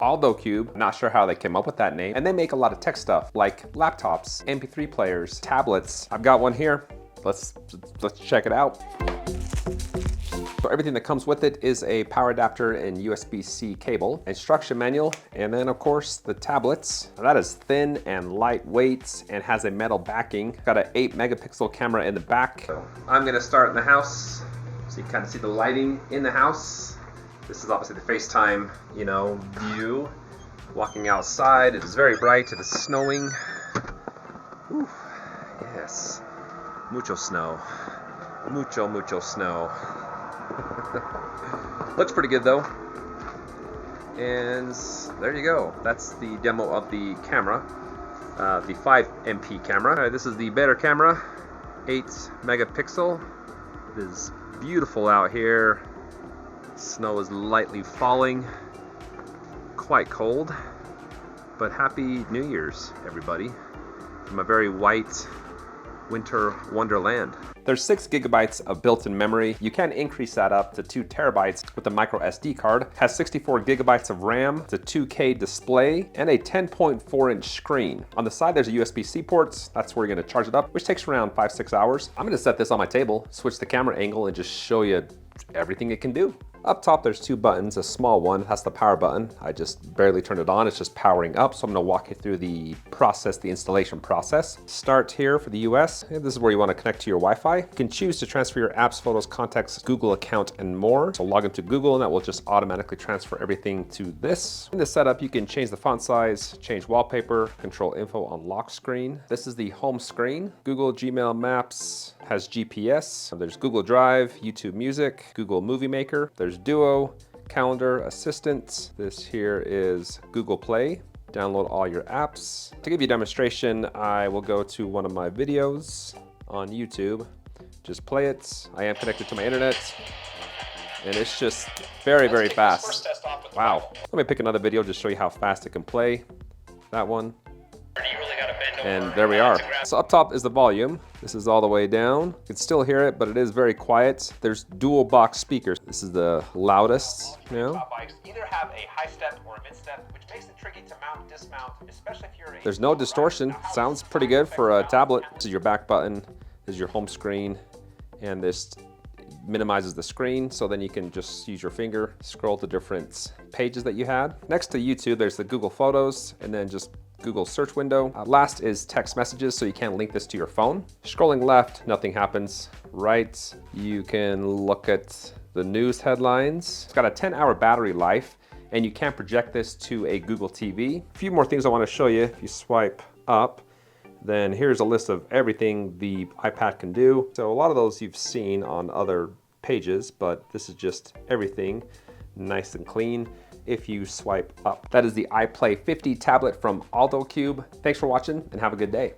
Alldocube, not sure how they came up with that name. And they make a lot of tech stuff like laptops, MP3 players, tablets. I've got one here. Let's check it out. So everything that comes with it is a power adapter and USB-C cable, instruction manual, and then of course the tablets. Now that is thin and lightweight and has a metal backing. Got an 8-megapixel camera in the back. So I'm gonna start in the house so you can kind of see the lighting in the house. This is obviously the FaceTime, view. Walking outside, it is very bright, it is snowing. Ooh, yes, mucho snow. Mucho snow. Looks pretty good though. And there you go. That's the demo of the camera, the 5MP camera. All right, this is the better camera, 8 megapixel. It is beautiful out here. Snow is lightly falling. Quite cold. But happy New Year's, everybody, from a very white winter wonderland. There's 6 gigabytes of built-in memory. You can increase that up to 2 terabytes with a micro SD card. Has 64 gigabytes of RAM, it's a 2K display, and a 10.4-inch screen. On the side, there's a USB-C ports. That's where you're gonna charge it up, which takes around 5-6 hours. I'm gonna set this on my table, switch the camera angle, and just show you everything it can do. Up top, there's 2 buttons. A small one, that's the power button. I just barely turned it on. It's just powering up. So I'm gonna walk you through the process, the installation process. Start here for the US. And this is where you wanna connect to your Wi-Fi. You can choose to transfer your apps, photos, contacts, Google account, and more. So log into Google and that will just automatically transfer everything to this. In the setup, you can change the font size, change wallpaper, control info on lock screen. This is the home screen. Google, Gmail, Maps, has GPS. There's Google Drive, YouTube Music, Google Movie Maker. There's Duo, Calendar, Assistant. This here is Google Play. Download all your apps. To give you a demonstration, I will go to one of my videos on YouTube. Just play it. I am connected to my internet. And it's just very fast. Wow. Let me pick another video, just show you how fast it can play. That one. And there we are. So up top is the volume. This is all the way down. You can still hear it, but it is very quiet. There's dual box speakers. This is the loudest now. Either have a high step or a mid step, which makes it tricky to mount, dismount, especially if you're There's no distortion. Sounds pretty good for a tablet. This is your back button. This is your home screen. And this minimizes the screen, so then you can just use your finger, scroll to different pages that you had. Next to YouTube, there's the Google Photos, and then just Google search window. Last is text messages, so you can link this to your phone. Scrolling left, nothing happens. Right, you can look at the news headlines. It's got a 10-hour battery life, and you can project this to a Google TV. A few more things I want to show you. If you swipe up, then here's a list of everything the iPad can do. So a lot of those you've seen on other pages, but this is just everything nice and clean if you swipe up. That is the iPlay 50 tablet from Alldocube. Thanks for watching and have a good day.